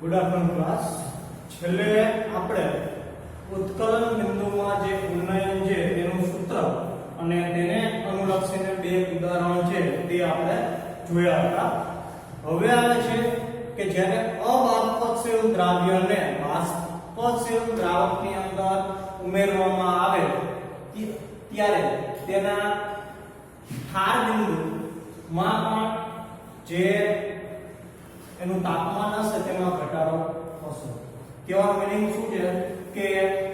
Good afternoon class. છેલ્લે આપણે ઉત્કલન બિંદુમાં જે ઉન્નયન છે તેનું સૂત્ર અને તેને અનુલક્ષીને બે ઉદાહરણો છે તે આપણે જોયા હતા. હવે આવે છે કે જ્યારે અબાષ્પશીલ દ્રાવ્યને બાષ્પશીલ દ્રાવકની અંદર ઉમેરવામાં આવે ત્યારે તેના ઠાર બિંદુમાં પણ જે એનું તાપમાન હશે તેમાં ઘટાડો થશે. કહેવાનો મીનિંગ શું છે કે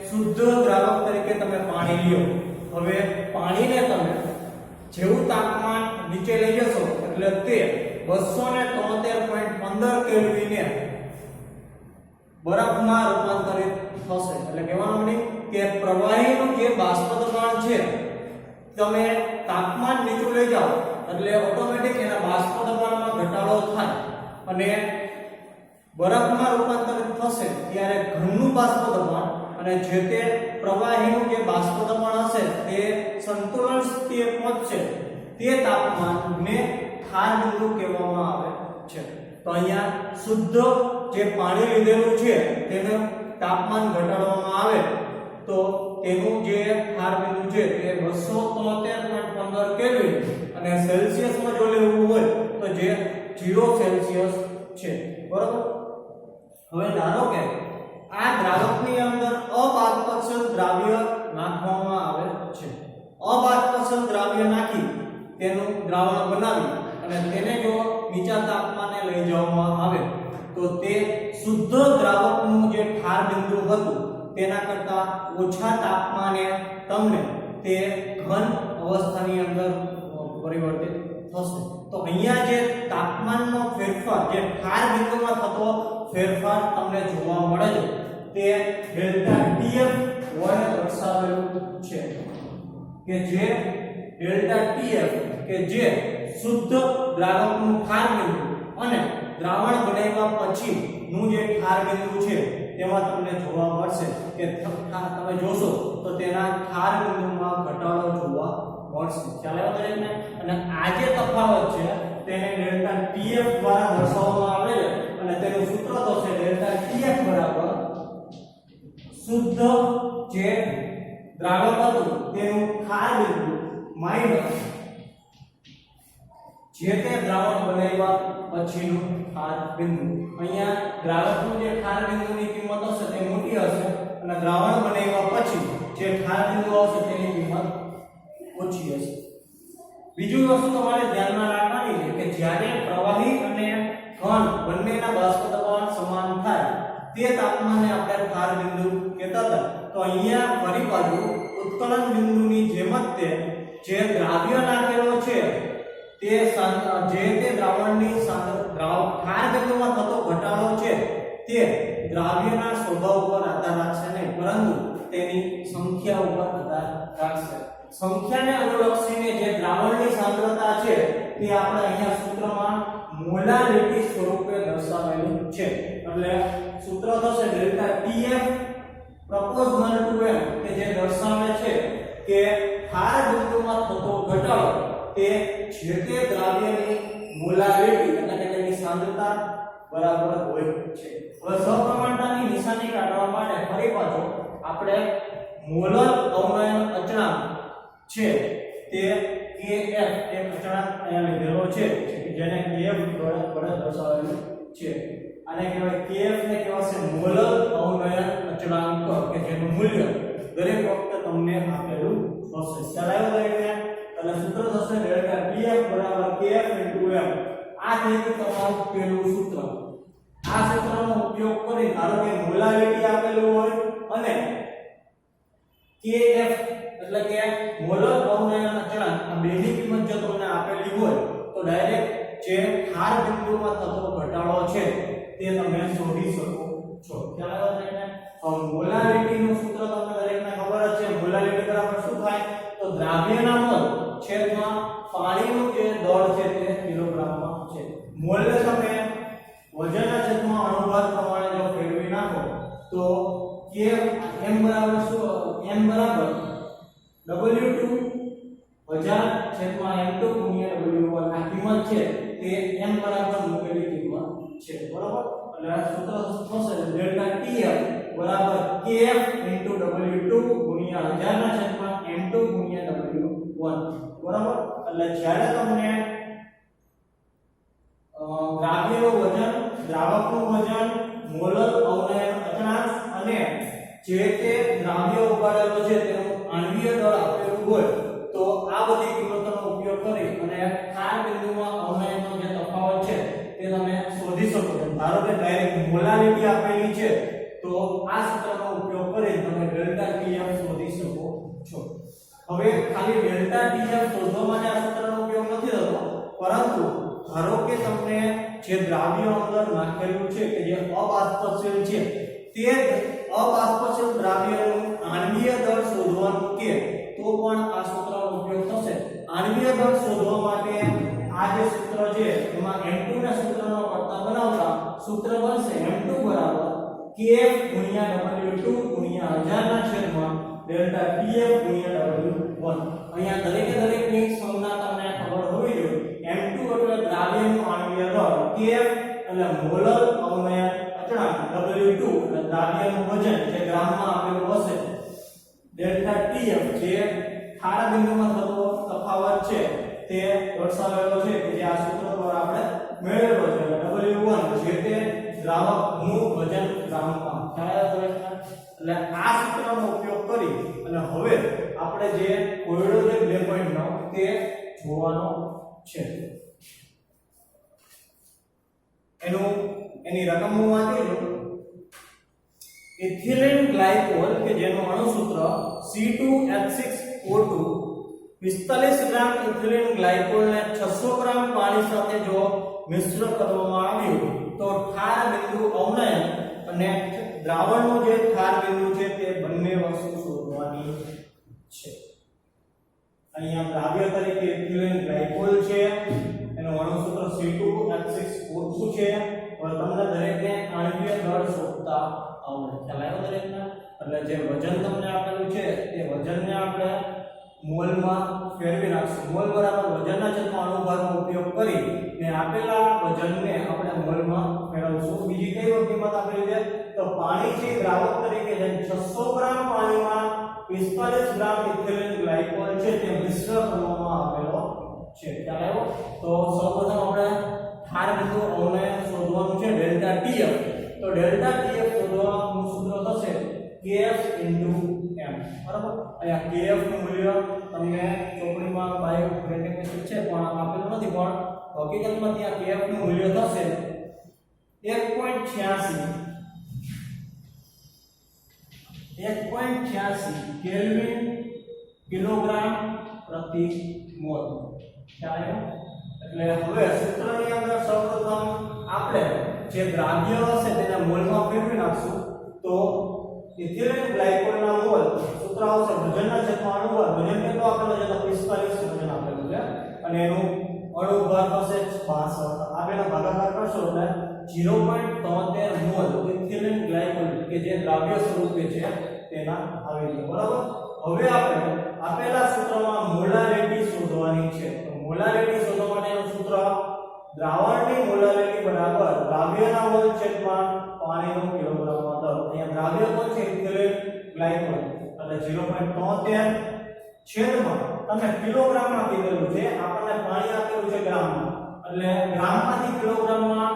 શુદ્ધ દ્રાવક તરીકે તમે પાણી લ્યો. હવે પાણીને તમે જેવું તાપમાન નીચે લઈ જશો એટલે તે 273.15 કેલ્વિને બરફમાં રૂપાંતરિત થશે. એટલે કહેવાનો મીનિંગ કે પ્રવાહીનું જે બાષ્પ દબાણ છે તમે તાપમાન નીચું લઈ જાઓ એટલે ઓટોમેટિક એના બાષ્પ દબાણમાં ઘટાડો થાય અને બરફમાં રૂપાંતરિત થશે ત્યારે ઘનનું બાષ્પ દબાણ અને જે તે પ્રવાહીનું જે બાષ્પ દબાણ હશે તે સંતુલન સ્થિતિએ પહોંચશે તે તાપમાનને ઠાર બિંદુ કહેવામાં આવે છે. તો અહીંયા શુદ્ધ જે પાણી લીધેલું છે તેનું તાપમાન ઘટાડવામાં આવે તો તેનું જે ઠાર બિંદુ છે તે 273.15 કેલ્વિન અને સેલ્સિયસમાં જો લેવું હોય તો જે 0 સેલ્સિયસ છે. બરાબર. હવે ધારો કે આ દ્રાવકની અંદર અબાષ્પશીલ દ્રાવ્ય નાખવામાં આવે છે. અબાષ્પશીલ દ્રાવ્ય નાખી તેનું દ્રાવણ બનાવી અને તેને જો નીચા તાપમાને લઈ જવામાં આવે તો તે શુદ્ધ દ્રાવકનું જે ઠાર બિંદુ હતું તેના કરતા ઓછા તાપમાને તમને તે ઘન અવસ્થાની અંદર પરિવર્તિત થશે. તો અહીંયા જે તાપમાનનો ફેરફાર જે ઠાર બિંદુમાં થતો ફેરફાર તમને જોવા મળે છે તે ડેલ્ટા TF વડે દર્શાવેલું છે કે જે ડેલ્ટા TF કે જે શુદ્ધ દ્રાવકનું ઠાર બિંદુ અને દ્રાવણ બનાવ્યા પછી નું જે ઠાર બિંદુ છે તેમાં તમને જોવા મળશે કે તમે જોશો તો તેના ઠાર બિંદુમાં ઘટાડો જોવા મળશે. ખ્યાલ આવ્યો દરેકને? અને આ જે તફાવત છે તેને ડેલ્ટા TF દ્વારા દર્શાવવામાં આવે છે અને તેનું સૂત્ર તો છે ડેલ્ટા TF બરાબર શુદ્ધ જે દ્રાવક હતું તેનું ઠાર બિંદુ માઈનસ જે તે દ્રાવણ બનાવ્યા પછીનું ઠાર બિંદુ. અહીંયા દ્રાવકનું જે ઠાર બિંદુની કિંમત હશે તે મોટી હશે અને દ્રાવણ બનાવ્યા પછી જે ઠાર બિંદુ આવશે તેની કિંમત ઓછી હશે. બીજી વસ્તુ તમારે ધ્યાનમાં રાખવાની છે કે જ્યારે પ્રવાહી અને ઘન બંનેના બાષ્પ દબાણ સમાન થાય તે તાપમાને આપણે ઠાર બિંદુ કહેતા હતા. તો અહીંયા ફરી પાછું ઉત્કલન બિંદુની જેમ જ તે જે દ્રાવ્ય નાખેલો છે તે જે તે દ્રાવણની ઠાર બિંદુમાં થતો ઘટાડો છે તે દ્રાવ્યના સ્વભાવ ઉપર આધાર રાખશે નહીં પરંતુ તેની સંખ્યા ઉપર આધાર રાખશે. સંખ્યાને અનુલક્ષીને જે દ્રાવણની સાંદ્રતા છે તે આપણે અહીંયા સૂત્રમાં મોલારિટી સ્વરૂપે દર્શાવેલું છે. એટલે સૂત્ર થશે delta TF proportional two m કે જે દર્શાવે છે કે ઠાર બિંદુમાં થતો ઘટાડો તે જે તે દ્રાવ્યની મોલારિટી એટલે કે તેની સાંદ્રતા બરાબર હોય છે. હવે સપ્રમાણતાની નિશાની કાઢવા માટે ફરી પાછો આપણે મોલર અવનયન અચળાંક છે તે KF એક અચળાંક અહીંયા લીધેલો છે જેને KF વડે દર્શાવેલું છે. આને કહેવાય KF ને કહેવાશે મોલર અવનયન અચળાંક કે જેનું મૂલ્ય દરેક વખતે તમને આપેલું હશે. ખ્યાલ આવ્યો દરેકને? અને સૂત્ર થશે ડેલ્ટા TF બરાબર KF * m. આ થઈ ગયું તમારું પહેલું સૂત્ર. આ સૂત્રનો ઉપયોગ કરી ધારો કે મોલારિટી આપેલું હોય અને KF એટલે કે મોલર અવનયન અચળાંક આ બેની કિંમત જો તમને આપેલી હોય તો ડાયરેક્ટ જે ઠાર બિંદુમાં થતો ઘટાડો છે તે તમે શોધી શકો છો. ખ્યાલ આવ્યો છે? મોલારિટીનું સૂત્ર તમને દરેકને ખબર જ છે. મોલારિટી બરાબર શું થાય તો દ્રાવ્યના મોલ છેદમાં પાણીનું જે દળ છે તે કિલોગ્રામમાં છે. મોલને તમે વજનના છેદમાં અણુભાર પ્રમાણે જો ફેરવી નાખો તો કે m બરાબર શું m બરાબર W2 1000 છેદમાં m2 ગુણ્યા W1 આ કિંમત છે તે m બરાબર મૂકેલી કિંમત છે. બરાબર. એટલે સૂત્ર થશે ડેલ્ટા TF બરાબર KF W2 ગુણ્યા 1000 ના છેદમાં m2 ગુણ્યા W1 બરાબર. એટલે જ્યારે તમને દ્રાવ્યનું વજન, દ્રાવકનું વજન, મોલર અવનયન અચળાંક અને જે તે દ્રાવ્ય ઉગાડેલો છે તેનું આણ્વીય દળ આપેલું હોય તો આ બધી કિંમતોનો ઉપયોગ કરી અને ક્ષાર બિંદુમાં અવનયનનો જે તફાવત છે તે તમે શોધી શકો છો. ધારો કે ડાયરેક્ટ મોલારિટી આપેલી છે તો આ સૂત્રનો ઉપયોગ કરી તમે ડેલ્ટા TF શોધી શકો છો. હવે ખાલી ડેલ્ટા TF શોધવા માટે આ સૂત્રનો ઉપયોગ નથી થતો, પરંતુ ધારો કે તમને જે દ્રાવ્ય અંદર નાખેલું છે કે જે અબાષ્પશીલ છે તે અબાષ્પશીલ દ્રાવ્યનું આણ્વીય દળ શોધવાનું કે તો પણ આ સૂત્રનો ઉપયોગ થશે. આણ્વીય દળ શોધવા માટે આ જે સૂત્ર છે એમાં m2 ના સૂત્રનો કરતા બનાવતા સૂત્ર બનશે m2 બરાબર kf ગુણ્યા W2 ગુણ્યા 1000 ના છેદમાં ડેલ્ટા TF ગુણ્યા W1. અહીંયા દરેકે દરેકની સંજ્ઞા તમને ખબર હોવી જોઈએ. m2 એટલે દ્રાવ્યનું આણ્વીય દળ, kf એટલે મોલર અવનયન અચળાંક, W2 એટલે દ્રાવ્યનું વજન જે ગ્રામમાં આપેલું હશે, ડેલ્ટા TF જે ક્ષાર બિંદુમાં થતો તફાવત છે તે દર્શાવેલો છે કે જે આ સૂત્ર દ્વારા આપણે મેળવેલો છે. W1 જે તે દ્રાવકનું વજન ગ્રામમાં. એટલે આ સૂત્રનો ઉપયોગ કરી અને હવે આપણે જે કોયડો છે 2.9 તે જોવાનો છે. એની રકમ હું વાંચી લઉં. ઇથિલિન ગ્લાયકોલ કે જેનું અણુ સૂત્ર C2H6O2 45 ગ્રામ ઇથિલિન ગ્લાયકોલને 600 ગ્રામ પાણી સાથે જો મિશ્ર કરવામાં આવ્યું તો ક્ષાર બિંદુ અવનયન અને દ્રાવણનું જે ક્ષાર બિંદુ છે તે બંને વસ્તુ શોધવાની છે. અહીંયા દ્રાવ્ય તરીકે ઇથિલિન ગ્લાયકોલ છે, એનું અણુ સૂત્ર C2H6O2 છે. હવે તમને દરેકને આણ્વીય દળ શોધતા આવડે. ખ્યાલ આવ્યો દરેકને? એટલે જે વજન તમને આપેલું છે તે વજનને આપણે મોલમાં ફેરવી નાખશું. મોલ બરાબર વજનના છેદમાં અણુભારનો ઉપયોગ કરી ને આપેલા વજનને આપણે મોલમાં ફેરવશું. બીજી કઈ કિંમત આપેલી છે તો પાણી છે દ્રાવક તરીકે છે 600 ગ્રામ પાણીમાં 45 ગ્રામ ઇથિલિન ગ્લાયકોલ છે તે મિશ્ર કરવામાં આવેલો છે. ખ્યાલ આવ્યો? તો સૌપ્રથમ આપણે ક્ષાર બિંદુ અવનયન શોધવાનું છે ડેલ્ટા TF. તો ડેલ્ટા TF શોધવાનું સૂત્ર થશે kf * m. બરાબર. અહીંયા kf નું મૂલ્ય તમને ચોપડીમાં બાયોગ્રેટિક એસિડ છે પણ આપેલું નથી, પણ હકીકતમાં ત્યાં kf નું મૂલ્ય થશે 1.86 કેલ્વિન કિલોગ્રામ પ્રતિ મોલ. એટલે હવે સૂત્રની અંદર સૌપ્રથમ આપણે જે દ્રાવ્ય હશે તેને મોલમાં ફેરવી નાખશું. તો ઇથિલિન ગ્લાયકોલના મોલ સૂત્ર આવશે વજનના છેદમાં અણુભાર. વજન કેટલો આપેલો છે તો 45 વજન આપેલું છે અને એનું અણુભાર થશે 62. આ બેનો ભાગાકાર કરશો એટલે 0.73 મોલ ઇથિલિન ગ્લાયકોલ કે જે દ્રાવ્ય સ્વરૂપે છે તેના આવી છે. બરાબર. હવે આપણે આપેલા સૂત્રમાં મોલારિટી શોધવાની છે. તો મોલારિટી શોધવા માટેનું સૂત્ર દ્રાવણની મોલારિટી બરાબર દ્રાવ્યના મોલ છેદમાં પાણીનો કિલોગ્રામમાં દર. અહીંયા દ્રાવ્ય કોણ છે ઇથિલિન ગ્લાયકોલ એટલે 0.73 છેદમાં તમે કિલોગ્રામમાં કીધેલું છે, આપણને પાણી આપેલું છે ગ્રામમાં, એટલે ગ્રામમાંથી કિલોગ્રામમાં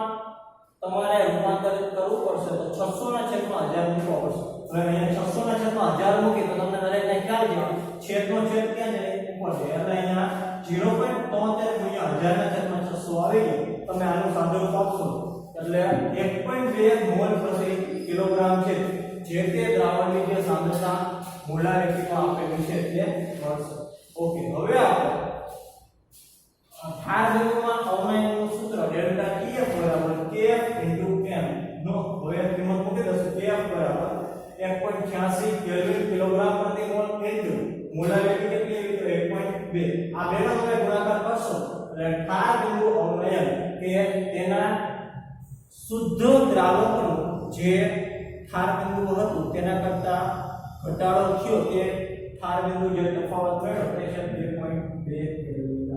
તમારે રૂપાંતરિત કરવું પડશે. તો 600 ના છેદમાં 1000 મૂકવો પડશે. હવે અહીંયા 600 ના છેદમાં 1000 મૂકી તો તમને દરેકને ખ્યાલ છે છેદનો છેદ ક્યાં છે ઉપર છે, એટલે અહીંયા 0.73 ગુણ્યા 1000 ના છેદમાં 600 આવી ગયું. તમે આનું સાદુરૂપ આપશો એટલે 1.2 મોલ પ્રતિ કિલોગ્રામ છે જે તે દ્રાવણની જે સાંદ્રતા મોલારિટીમાં આપેલી છે તે મળશે. ઓકે. હવે આપણે ક્ષાર બિંદુમાં અવનયનનું સૂત્ર ડેલ્ટા TF બરાબર kf * m નો હવે કિંમત મૂકી દઈશું. kf બરાબર 1.86 કેલ્વિન કિલોગ્રામ પ્રતિ મોલ ઇન્ટુ મોલારિટી કેટલી આવી તો 1.2. આ બેનો તમે ગુણાકાર કરશો એટલે ક્ષાર બિંદુ અવનયન કે તેના શુદ્ધ દ્રાવકનું જે ક્ષાર બિંદુ હતું તેના કરતા ઘટાડો થયો તે ક્ષાર બિંદુ જે તફાવત મળ્યો તે છે 2.2 કેલ્વિન.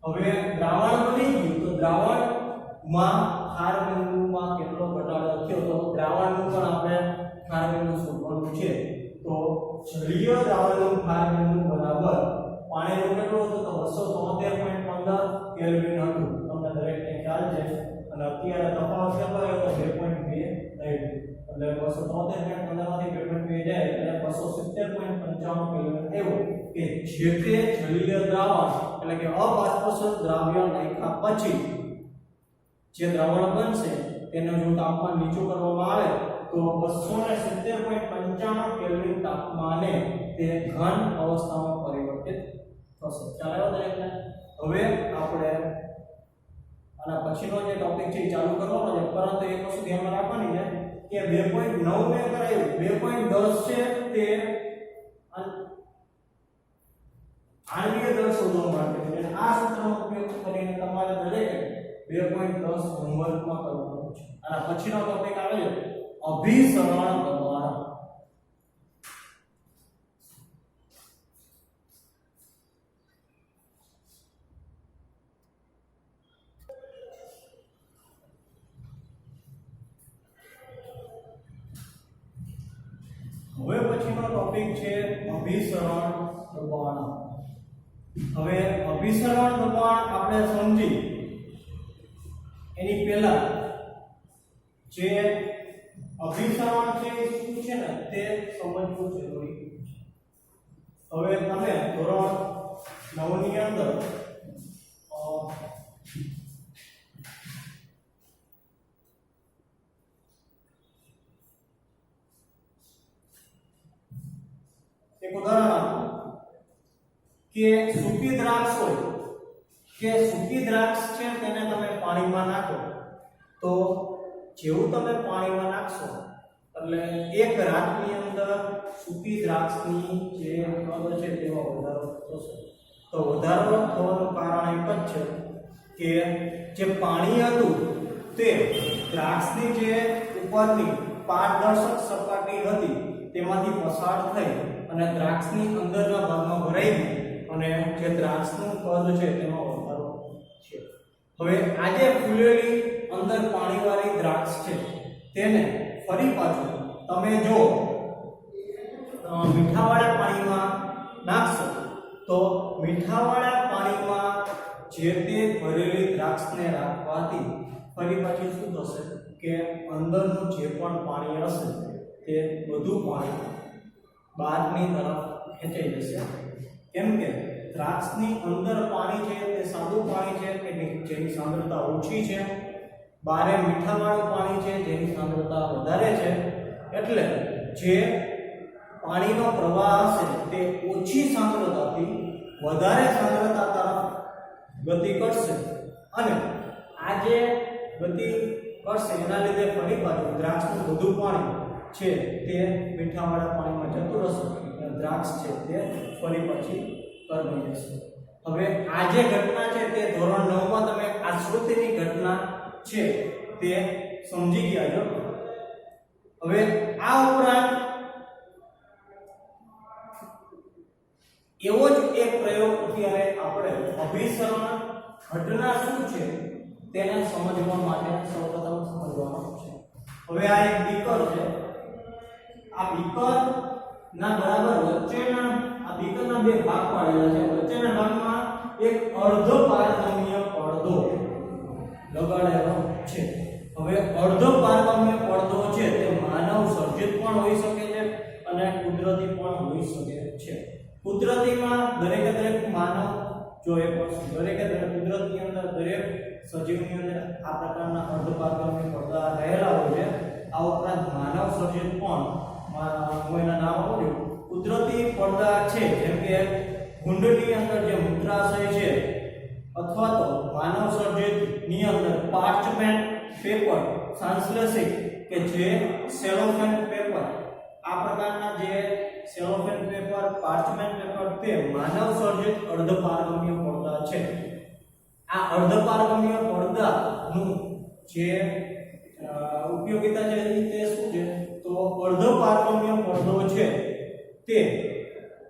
હવે દ્રાવણ બની ગયું તો દ્રાવણમાં ક્ષાર બિંદુમાં વોલ્યુમમાં કેટલો ઘટાડો થયો તો દ્રાવણનું પણ આપણે ખાર બિંદુ શોધવાનું છે તો જલીય દ્રાવણનું ખાર બિંદુ બરાબર પાણીનું કેટલું હતું તો 273.15 કેલ્વિન હતું તમને દરેકને ખ્યાલ છે અને અત્યારે તફાવત કેટલો આવ્યો તો 2.2 આવ્યો એટલે 273.15 માંથી 2.2 જાય એટલે 270.95 કેલ્વિન આવ્યો કે જે તે જલીય દ્રાવણ એટલે કે અબાષ્પોષક દ્રાવ્ય નાખ્યા પછી જે દ્રાવણ બનશે તેનું જો તાપમાન નીચું કરવામાં આવે તો 270.95 કેલ્વિન તાપમાને તે ઘન અવસ્થામાં પરિવર્તિત થશે ચાલો દરેકને હવે આપણે આના પછીનો જે ટોપિક છે એ ચાલુ કરવાનો છે પરંતુ એક વસ્તુ ધ્યાનમાં રાખવાની છે કે 2.9 મે કરાયું 2.10 છે તે આણ્વીય દળ શોધવા માટે છે અને આ સૂત્રનો ઉપયોગ કરીને તમારે દરેક 2.10 હોમવર્કમાં કરવાનું છે આના પછીનો ટોપિક આવે છે અભિસરણ દબાણ હવે પછીનો ટોપિક છે અભિસરણ દબાણ હવે અભિસરણ દબાણ આપણે સમજી એની પહેલા જે અભિસરણ છે એ શું છે ને તે સમજવું જરૂરી છે હવે તમે ધોરણ 9 ની અંદર એક ઉદાહરણ આપો કે સૂકી દ્રાક્ષ હોય કે સૂકી દ્રાક્ષ છે તેને તમે પાણીમાં નાખો તો જેવું તમે પાણીમાં નાખશો એટલે એક રાતની અંદર સૂકી દ્રાક્ષની જે કદ છે તેમાં વધારો થશે તો વધારો થવાનું કારણ એક જ છે કે જે પાણી હતું તે દ્રાક્ષની જે ઉપરની પારદર્શક સપાટી હતી તેમાંથી પસાર થઈ અને દ્રાક્ષની અંદરના ભાગમાં ભરાઈ ગઈ અને જે દ્રાક્ષનું કદ છે તેમાં વધારો છે હવે આ જે ફૂલેલી અંદર પાણીવાળી દ્રાક્ષ છે તેને ફરી પાછું તમે જો મીઠાવાળા પાણીમાં નાખશો તો મીઠાવાળા પાણીમાં જે તે ભરેલી દ્રાક્ષને રાખવાથી ફરી પાછું શું થશે કે અંદરનું જે પણ પાણી હશે તે બધું પાણી બહારની તરફ ખેંચાઈ જશે કેમ કે દ્રાક્ષની અંદર પાણી છે તે સાદું પાણી છે કે જેની સાંદ્રતા ઓછી છે બારે મીઠાવાળું પાણી છે જેની સાંદ્રતા વધારે છે એટલે જે પાણીનો પ્રવાહ હશે તે ઓછી સાંદ્રતાથી વધારે સાંદ્રતા તરફ ગતિ કરશે અને આ જે ગતિ કરશે એના લીધે ફરી પાછું દ્રાક્ષનું બધું પાણી છે તે મીઠાવાળા પાણીમાં જતું રહેશે અને દ્રાક્ષ છે તે ફરી પછી બની જશે હવે આ જે ઘટના છે તે ધોરણ 9 માં તમે આશ્રુતિની ઘટના છે તે સમજી ગયા છો હવે આ ઉપરાંત એવો જ એક પ્રયોગ અત્યારે આપણે અભિસરણ ઘટના શું છે તેને સમજવા માટે સૌપ્રથમ સમજવાનું છે હવે આ એક બીકર છે આ બીકર ના બરાબર વચ્ચેના આ બીકરના બે ભાગ પાડેલા છે વચ્ચેના ભાગમાં એક અર્ધ પારગમ્ય પડદો લગાડેલો છે હવે અર્ધ પારગમ્ય પડદો છે તે માનવ સર્જિત પણ હોઈ શકે છે અને કુદરતી પણ હોઈ શકે છે કુદરતીમાં દરેક માનવ જો એક દરેક કુદરતની અંદર દરેક સજીવની અંદર આ પ્રકારના અર્ધ પારગમ્ય પડદા રહેલા હોય છે આ ઉપરાંત માનવ સર્જિત પણ કોઈના નામ બોલ્યું કુદરતી પડદા છે જેમ કે ગુંડની અંદર જે મૂત્રાશય છે અથવા તો માનવ સર્જિત ની અંદર પાર્ચમેન્ટ પેપર ટ્રાન્સલેસિક કે જે સેલોફેન પેપર આ પ્રકારના જે સેલોફેન પેપર પાર્ચમેન્ટ પેપર તે માનવ સર્જિત અર્ધ પારગમ્ય પડદા છે આ અર્ધ પારગમ્ય પડદાનું જે ઉપયોગિતા છે તે શું છે તો અર્ધ પારગમ્ય પડદો છે તે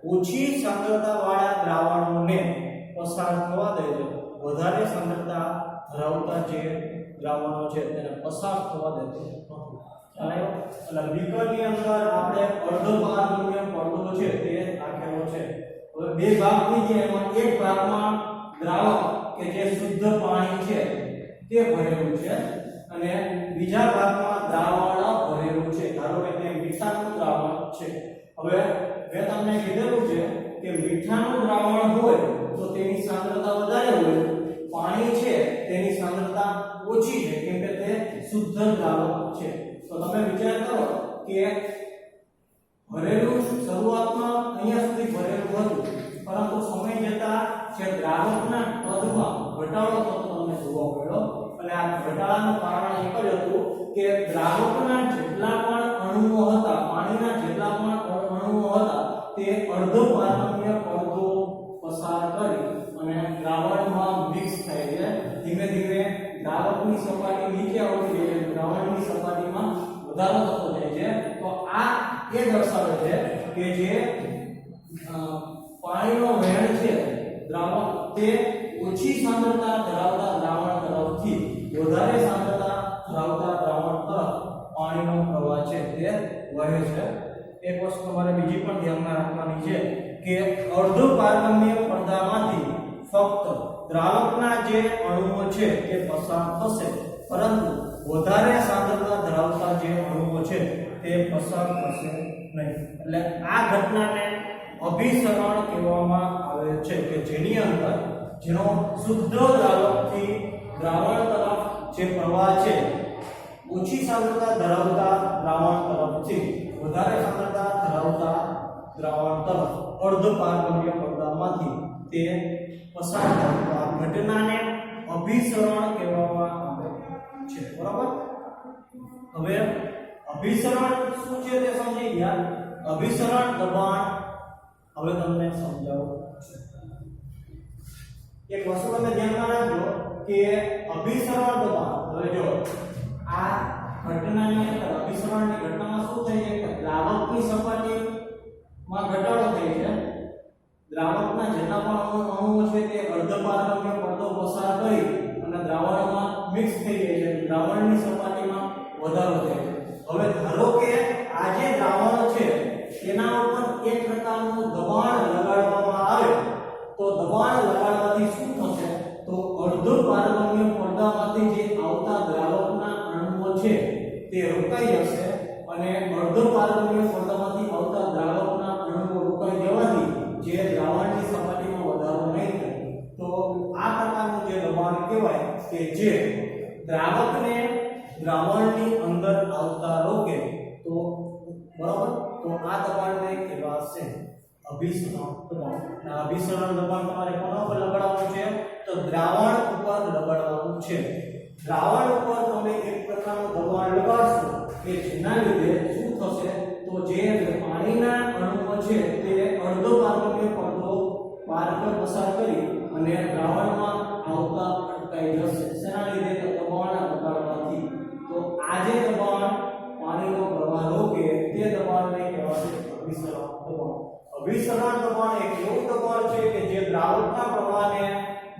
ઓછી સાંદ્રતા વાળા દ્રાવણોને પસાર થવા દે છે વધારે સાંદ્રતા ધરાવતા જે દ્રાવણો છે તેને પસાર થવા દેતું નથી. ખ્યાલ આવ્યો? એટલે બીકરની અંદર આપણે અર્ધ પારગમ્ય પડદો છે તે રાખેલો છે. હવે બે ભાગ થઈ ગયા, એમાં એક ભાગમાં દ્રાવક કે જે શુદ્ધ પાણી છે તે ભરેલું છે અને બીજા ભાગમાં દ્રાવણ ભરેલું છે. ધારો કે તે મીઠાનું દ્રાવણ છે. હવે મેં તમને કીધેલું છે કે મીઠાનું દ્રાવણ હોય તો તેની સાંદ્રતા વધારે હોય, પાણી છે તેની સાંદ્રતા ઓછી છે કેમ કે તે શુદ્ધ દ્રાવક છે. તો તમે વિચાર કરો કે ભરેલું શરૂઆતમાં અહીંયા સુધી ભરેલું હતું, પરંતુ સમય જતા જે દ્રાવકના કદમાં ઘટાડો થતો તમને જોવા મળ્યો. અને આ ઘટાડાનું કારણ એક જ હતું કે દ્રાવકના જેટલા પણ અણુઓ હતા, પાણીના જેટલા પણ અણુઓ હતા, તે અર્ધ પારગમ્ય પડદો પસાર કરી અને દ્રાવણમાં મિક્સ થાય છે. ધીમે ધીમે દ્રાવકની સપાટી નીચે આવતી જાય છે, દ્રાવણની સપાટીમાં વધારો થતો જાય છે. તો આ એ દર્શાવે છે કે જે પાણીનો વહેણ છે દ્રાવક તે ઓછી સાંદ્રતા ધરાવતા દ્રાવણ તરફથી વધારે સાંદ્રતા ધરાવતા દ્રાવણ તરફ પાણીનો પ્રવાહ છે તે વહે છે. એક વસ્તુ તમારે બીજી પણ ધ્યાનમાં રાખવાની છે કે અર્ધ પારગમ્ય પડદામાંથી ફક્ત દ્રાવકના જે અણુઓ છે તે પસાર થશે, પરંતુ વધારે સાંદ્રતા ધરાવતા જે અણુઓ છે તે પસાર થશે નહીં. એટલે આ ઘટનાને અભિસરણ કહેવામાં આવે છે કે જેની અંદર જેનો શુદ્ધ દ્રાવકથી દ્રાવણ તરફ જે પ્રવાહ છે ઓછી સાંદ્રતા ધરાવતા દ્રાવણ તરફથી વધારે સાંદ્રતા ધરાવતા દ્રાવણ તરફ અર્ધ પારગમ્ય પડદામાંથી તે પસાર થતા ઘટનાને અભિસરણ કહેવામાં આવે છે. બરાબર? હવે અભિસરણ શું છે તે સમજી ગયા. અભિસરણ દબાણ હવે તમને સમજાવું છું. એક વસ્તુ તમે ધ્યાનમાં રાખજો કે અભિસરણ દબાણ, હવે જો આ ઘટનાની અંદર અભિસરણની ઘટનામાં શું થાય છે કે દ્રાવકની સપાટીમાં ઘટાડો થાય છે. દ્રાવકના જેટલા પણ અણુઓ છે તે અર્ધ પારગમ્ય પડદો પસાર કરી અને દ્રાવણમાં મિક્સ થઈ જાય છે. દ્રાવણની સપાટીમાં વધારો થાય છે. હવે ધારો કે આ જે દ્રાવણ છે તેના ઉપર એક પ્રકારનું દબાણ લગાડવામાં આવે તો દબાણ લગાડવાથી શું થશે? તો અર્ધ પારગમ્ય પડદામાંથી જે આવતા દ્રાવકના અણુઓ છે તે રોકાઈ જશે અને અર્ધ પારગમ્ય પડદામાંથી આવતા દ્રાવકના અણુઓ રોકાઈ જવાથી જે દ્રાવણની સપાટીમાં વધારો નહીં થાય. તો આ પ્રકારનું જે દબાણ કહેવાય કે જે દ્રાવકને દ્રાવણની અંદર આવતા રોકે. તો બરાબર, તો આ દબાણને કહેવાશે અભિસરણ દબાણ. આ અભિસરણ દબાણ તમારે કોના પર લગાડવાનું છે? તો દ્રાવણ ઉપર લગાડવાનું છે. દ્રાવણ ઉપર તમે એક પ્રકારનું દબાણ લગાડશો કે જેના લીધે શું થશે? તો જે પાણીના અણુઓ છે તે અર્ધ પારગમ્ય પડદો પાર પર પસાર કરી અને દ્રાવણમાં આવતા અટકાઈ જશે. શેના લીધે? તો દબાણ લગાડવાથી. તો આ જે દબાણ પાણીનો પ્રવાહ રોકે તે દબાણને કહેવાશે અભિસરણ દબાણ. અભિસરણ દબાણ એક એવું દબાણ છે કે જે દ્રાવકના પ્રવાહને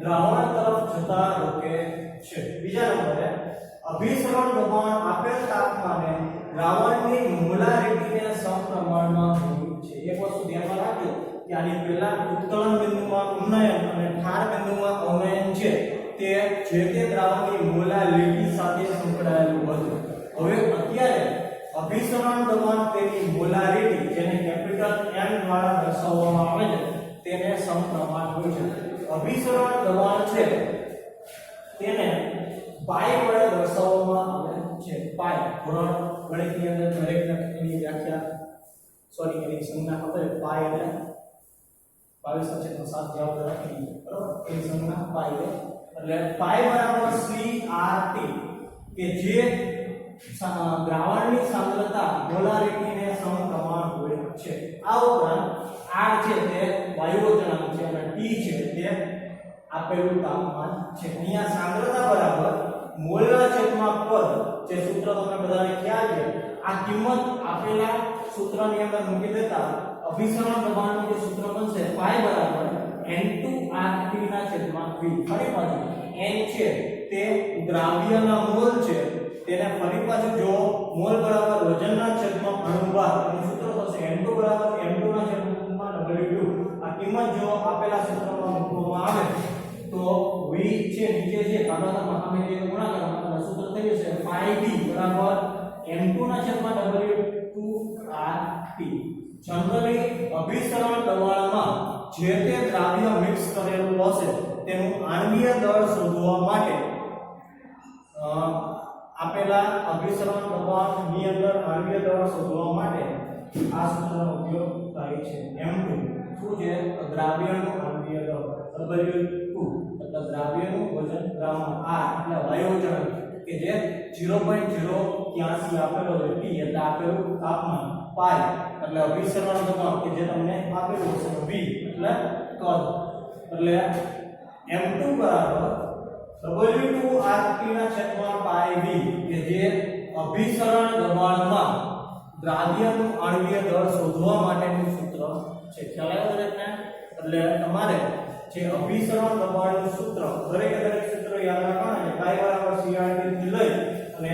દ્રાવણ તરફ જતા રોકે છે. બીજા નંબરે અભિસરણ દબાણ આપેલ તાપમાને દ્રાવણની મોલારિટીને સમપ્રમાણમાં હોય છે. એક વસ્તુ ધ્યાનમાં રાખજો કે આની પહેલા ઉત્કલન બિંદુમાં ઉન્નયન અને ઠાર બિંદુમાં અવનયન છે તે જે દ્રાવકની મોલારિટી સાથે સંકળાયેલું હતું. હવે અત્યારે અભિસરણ દબાણ તેની મોલારિટી જેને કેપિટલ M દ્વારા દર્શાવવામાં આવે છે તેને સમપ્રમાણ હોય છે. અભિસરણ દબાણ છે તેને પાઈ વડે દર્શાવવામાં આવે છે. પાઈ ધોરણ ગણિતની અંદર દરેક એની વ્યાખ્યા એની સંજ્ઞા ખબર છે. પાઈ એટલે 22/7 જવાબ રાખી બરાબર. એની સંજ્ઞા પાઈ એટલે પાઈ બરાબર CRT કે જે દ્રાવણની સાંદ્રતા મોલારિટીને સમપ્રમાણ હોય છે. આ ઉપરાંત R છે તે વાયુ અચળાંક છે અને T છે તે આપેલું તાપમાન છે. અહીંયા સાંદ્રતા બરાબર મોલના છેદમાં પદ, જે સૂત્ર તમને બધાને ખ્યાલ છે. આ કિંમત આપેલા સૂત્રની અંદર મૂકી દેતા અભિસરણ દબાણનું જે સૂત્ર બનશે પાઈ બરાબર N2RT ના છેદમાં V. ફરી પાછું N છે તે દ્રાવ્યના મોલ છે તેને ફરી પાછું જો મોલ બરાબર વજનના છેદમાં અણુભાર એનું સૂત્ર થશે m2 બરાબર m2 ના છેદમાં w2 આ કિંમત જો આપેલા સૂત્રમાં મૂકવામાં આવે તો v છે નીચે છે કાઢવામાં સામે જે ગુણાકારમાં સૂત્ર થઈ જશે πb બરાબર m2 ના છેદમાં w2rt જનરલી અભિસરણ દબાણમાં જે તે દ્રાવ્ય મિક્સ કરેલું હશે તેનું આણ્વીય દળ શોધવા માટે આપેલા અભિસરણ દબાણની અંદર આણ્વીય દળ શોધવા માટે આ સૂત્રનો ઉપયોગ થાય છે m2 શું છે દ્રાવ્યનું આણ્વીય દળ w2 એટલે દ્રાવ્યનું વજન દ્રાવણ r એટલે વાયુજન કે જે 0.083 આપેલો છે t એટલે આપેલું તાપમાન પાઈ એટલે અભિસરણ દબાણ કે જે તમને આપેલું છે v એટલે કદ એટલે m2 બરાબર w2rt ના છેદમાં પાઈ v કે જે અભિસરણ દબાણમાં દ્રાવ્યનું આણ્વીય દળ શોધવા માટેનું સૂત્ર છે ખ્યાલ આવ્યો દરેકને એટલે તમારે જે અભિસરણ દબાણનું સૂત્ર દરેક સૂત્ર યાદ રાખવાના છે પાઈ બરાબર crt થી લઈ અને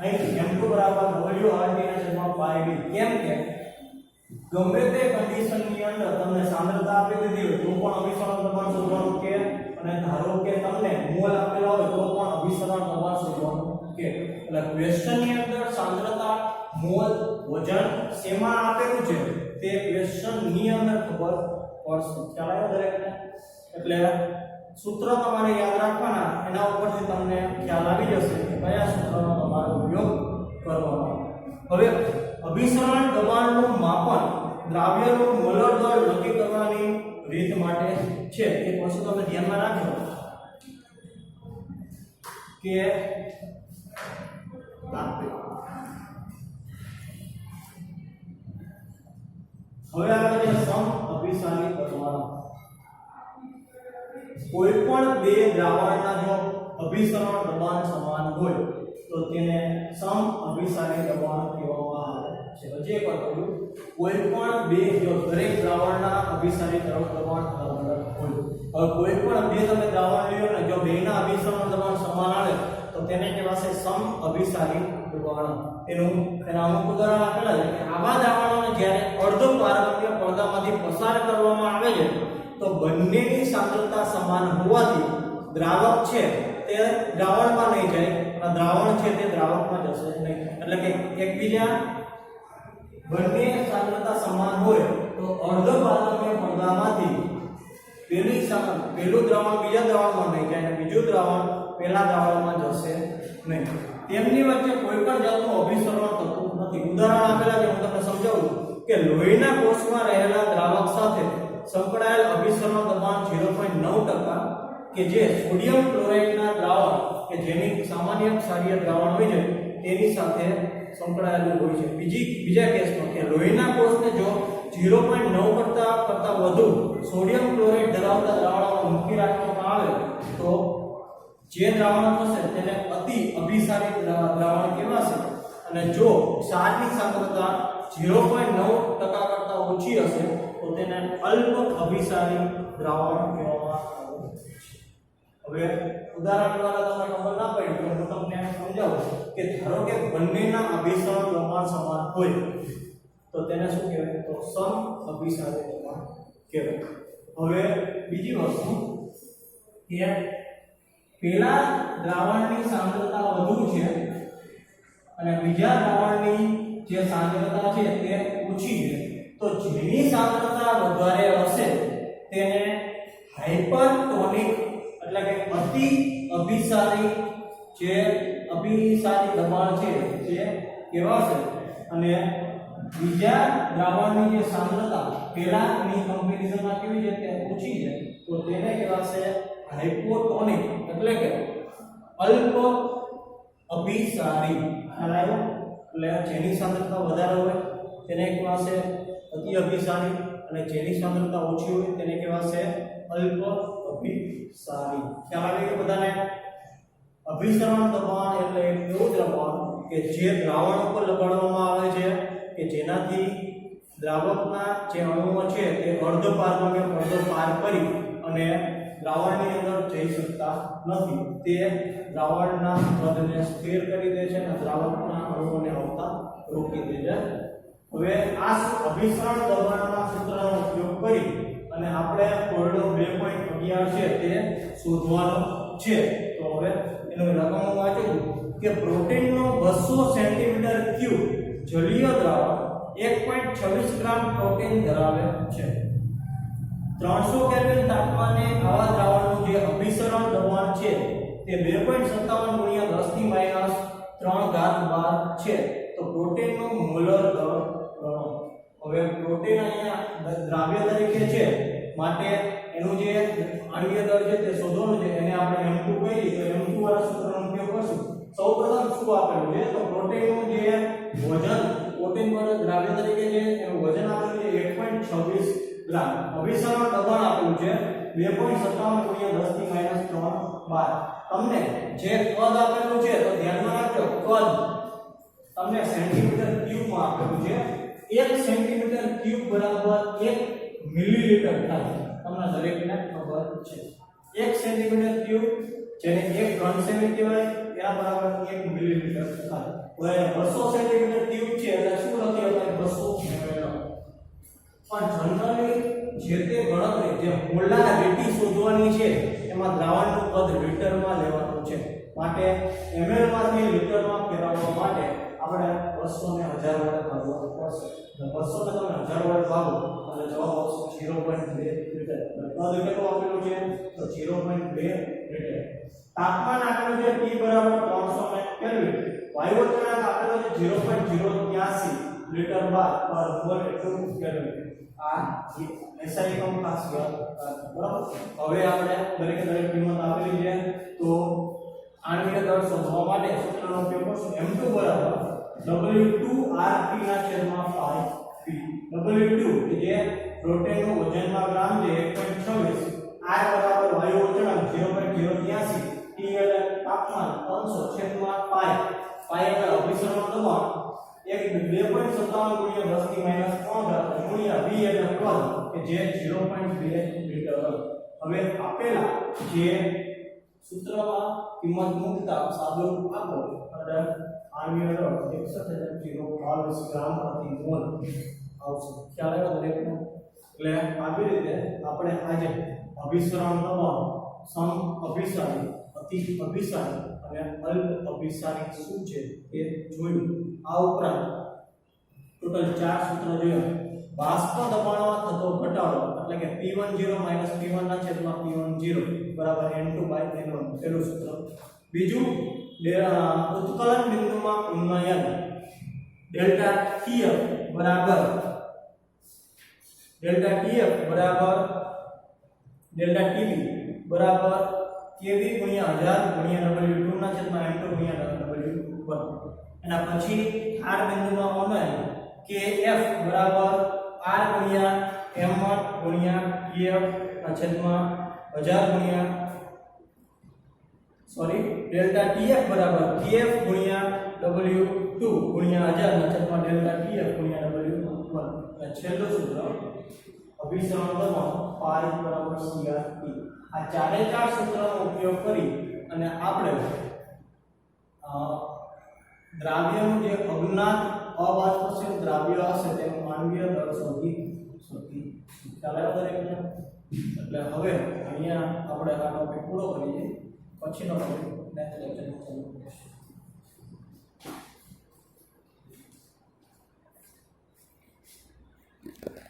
અહીં m2 બરાબર wrt ના છેદમાં પાઈ v કેમ કે ગમે તે કન્ડિશનની અંદર તમને સાંદ્રતા આપી દીધી હોય તો પણ અભિસરણ દબાણ શોધવાનું કે અને ધારો કે તમને મોલ આપેલા હોય તો પણ અભિસરણ દબાણ શોધવાનું કે એટલે ક્વેશ્ચનની અંદર સાંદ્રતા મોલ વજન શેમાં આપેલું છે તે ક્વેશ્ચનની અંદર ખબર પડશે ખ્યાલ આવ્યો દરેકને એટલે સૂત્ર તમારે યાદ રાખવાના એના ઉપરથી તમને ખ્યાલ આવી જશે કે કયા સૂત્રનો તમારે ઉપયોગ કરવાનો હવે અભિસરણ દબાણનું માપન દ્રાવ્યનું મોલર દળ નક્કી કરવાની રીત માટે છે એક વસ્તુ તમે ધ્યાનમાં રાખજો કે હવે આવે છે સમ અભિસારી દબાણ કોઈ પણ બે દ્રાવણના જો અભિસરણ દબાણ સમાન હોય તો તેને સમ અભિસારી દબાણ કહેવામાં આવે છે હજી એક વાર કહું કોઈ પણ બે જો દરેક દ્રાવણના અભિસારી દબાણ અલગ અલગ હોય હવે કોઈ પણ બે તમે દ્રાવણ લ્યો ને જો બેના અભિસરણ દબાણ સમાન આવે તો તેને કહેવાશે સમ અભિસારી દબાણ એના અમુક ઉદાહરણ આપેલા છે કે આવા દ્રાવણોને જ્યારે અર્ધ પારગમ્ય પડદામાંથી પસાર કરવામાં આવે છે તો બંનેની સાંદ્રતા સમાન હોવાથી દ્રાવક છે તે દ્રાવણમાં નહીં જાય અને દ્રાવણ છે તે દ્રાવકમાં જશે નહીં એટલે કે એકબીજા બંને સાંદ્રતા સમાન હોય તો અર્ધ પારગમ્ય પડદામાંથી પેલું દ્રાવણ બીજા દ્રાવણમાં નહીં જાય અને બીજું દ્રાવણ પહેલા દ્રાવણમાં જશે નહીં તેમની વચ્ચે કોઈ પણ જાતનું અભિસરણ થતું નથી ઉદાહરણ આપેલા છે હું તમને સમજાવું કે લોહીના કોષમાં રહેલા દ્રાવક સાથે સંકળાયેલ અભિસરણ દબાણ 0.9% કે જે સોડિયમ ક્લોરાઇડના દ્રાવણ કે જેની સામાન્ય ક્ષારીય દ્રાવણ હોય છે તેની સાથે સંકળાયેલું હોય છે બીજા કેસમાં કે લોહીના કોષને જો 0.9 કરતા વધુ સોડિયમ ક્લોરાઇડ ધરાવતા દ્રાવણમાં મૂકી રાખવામાં આવે તો જે દ્રાવણ થશે તેને અતિ અભિસારી દ્રાવણ કહેવાશે અને જો ક્ષારની સાંદ્રતા 0.9% કરતા ઓછી હશે તો તેને અલ્પ અભિસારી દ્રાવણ કહેવામાં આવે છે હવે ઉદાહરણ દ્વારા તમને ખબર ના પડી તો હું તમને સમજાવું કે ધારો કે બંનેના અભિસરણ દબાણ સમાન હોય તો તેને શું કહેવાય તો સમ અભિસારી દબાણ કહેવાય હવે બીજી વસ્તુ કે પેલા દ્રાવણની સાંદ્રતા વધુ છે અને બીજા દ્રાવણની જે સાંદ્રતા છે તે ઓછી છે તો જેની સાંદ્રતા વધારે હશે તેને હાઇપરટોનિક એટલે કે અતિ અભિસારી જે અભિસારી દબાણ છે તે કહેવાશે અને બીજા દ્રાવણની જે સાંદ્રતા પેલાની કમ્પેરિઝનમાં કેવી છે તે ઓછી છે તો તેને કહેવાશે હાઇપોટોનિક એટલે કે અલ્પ અભિસારી એટલે જેની સાંદ્રતા વધારે હોય તેને કહેવાશે અતિ અભિસારી અને જેની સાંદ્રતા ઓછી હોય તેને કહેવાશે અલ્પ અભિસારી ખ્યાલ આવે કે બધાને અભિસરણ દબાણ એટલે એવું દબાણ કે જે દ્રાવણ ઉપર લગાડવામાં આવે છે કે જેનાથી દ્રાવકના જે અણુઓ છે તે અર્ધ પારગમ્ય પડદો પાર કરી અને દ્રાવણની અંદર જઈ શકતા નથી. તે દ્રાવણના કદને સ્થિર કરી દે છે અને દ્રાવણના અણુઓને આવતા રોકી દે છે. હવે આ અભિસરણ દબાણના સૂત્રનો ઉપયોગ કરી અને આપણે કોયડો 2.11 છે તે શોધવાનો છે. તો હવે એનો રકમ વાંચું કે પ્રોટીનનો 200 સેન્ટીમીટર ક્યુબ જલીય દ્રાવણ 1.26 ગ્રામ પ્રોટીન ધરાવે છે. 300 કેલ્વિન તાપમાને આવા દ્રાવણનું જે અભિસરણ દબાણ છે તે 2.57 ગુણ્યા 10 ની માઈનસ 3 ઘાત 12 છે. તો પ્રોટીનનું મોલર દર ગણો. હવે પ્રોટીન અહીંયા દ્રાવ્ય તરીકે છે માટે એનું જે આણ્વીય દળ છે તે શોધવાનું છે. એને આપણે m2 કહીએ તો m2 વાળા સૂત્રનો ઉપયોગ કરશું. સૌપ્રથમ શું આપેલું છે તો પ્રોટીનનું જે વજન પ્રોટીન પર દ્રાવ્ય તરીકે છે એનું વજન આપેલું છે 1.26 ગ્રામ. અભિસરણ દબાણ આપેલું છે 2.57 ગુણ્યા 10 ની માઈનસ 3 12. તમને જે કદ આપેલું છે તો ધ્યાનમાં રાખજો કદ તમને સેન્ટીમીટર ક્યુબમાં આપેલું છે. 1 સેન્ટીમીટર ક્યુબ બરાબર 1 મિલીલીટર થાય. તમને દરેકને ખબર છે 1 સેન્ટીમીટર ક્યુબ જેને 1 ઘન સેમી કહેવાય એના બરાબર 1 મિલીલીટર થાય. હવે 200 સેન્ટીમીટર ક્યુબ છે એટલે શું લખી શકાય 200 ml. પણ જનરલી જે તે ગણતરી જે મોલારિટી શોધવાની છે એમાં દ્રાવણનું કદ લીટરમાં લેવાનું છે. માટે ml માંથી લીટરમાં ફેરવવા માટે આપણે 200 ને 1000 વડે ભાગવું પડશે. 200 ને તમે 1000 વડે ભાગો એટલે જવાબ આવશે 0.2 લીટર. કદ કેટલું આપેલું છે તો 0.2 લીટર. તાપમાન આપેલું છે T બરાબર 300 કેલ્વિન. વાયુ અચળાંક આપેલો છે 0.083 લીટર બાર પર મોલ એટલું કેલ્વિન. આ SI એકમ ખાસ યાદ રાખો. બરાબર. હવે આપણે દરેક કિંમત આપેલી છે તો આણ્વીય દળ શોધવા માટે સૂત્રનો ઉપયોગ કરશું. m2 બરાબર W2RT ના છેદમાં 5P. W2 કે જે પ્રોટીનનું વજનમાં ગ્રામ છે 1.26, R બરાબર વાયુ અચળાંક 0.083, T એટલે તાપમાન 300 છેદમાં પાઈ. પાઈ એટલે અભિસરણ દબાણ 2.57 ગુણ્યા 10 ની માઈનસ 3 ઘાત ગુણ્યા V એટલે કદ કે જે 0.2 લીટર. હવે આપેલા જે સૂત્રમાં કિંમત મૂકતા સાદું આપો એટલે આણ્વીય દળ 61.022 ગ્રામ પ્રતિ મોલ આવશે. ખ્યાલ આવ્યો દરેકને? એટલે આવી રીતે આપણે આજે અભિસરણ દબાણ, સમ અભિસારી, અતિ અભિસારી અને અલ્પ અભિસારી શું છે એ જોયું. આ ઉપરાંત ટોટલ 4 સૂત્ર જોયા. બાષ્પ દબાણમાં થતો ઘટાડો એટલે કે P10 P1 ના છેદમાં P10 બરાબર N2/N1 પહેલું સૂત્ર. બીજું ઉત્કલન બિંદુમાં ઉન્નયન ડેલ્ટા TF બરાબર ડેલ્ટા TB બરાબર KB ગુણ્યા 1000 ગુણ્યા W2 ના છેદમાં N2 ગુણ્યા W1. એના પછી R બિંદુમાં ઉન્નયન KF બરાબર R ગુણ્યા M1 ગુણ્યા KF ના છેદમાં 1000 ગુણ્યા ડેલ્ટા TF બરાબર KF ગુણ્યા W2 ગુણ્યા 1000 ના છેદમાં ડેલ્ટા TF ગુણ્યા W1. અને છેલ્લું સૂત્ર અભિસરણ દબાણ પાઈ બરાબર CRT. આ ચારે ચાર સૂત્રનો ઉપયોગ કરી અને આપણે દ્રાવ્યનું જે અજ્ઞાત અબાષ્પશીલ દ્રાવ્ય હશે તેનું આણ્વીય દળ શોધી ખ્યાલ આવ્યો દરેકને? એટલે હવે અહીંયા આપણે આ ટોપિક પૂરો કરીએ. પછીનો ટોપિક નેક્સ્ટ લેક્ચરમાં ચાલુ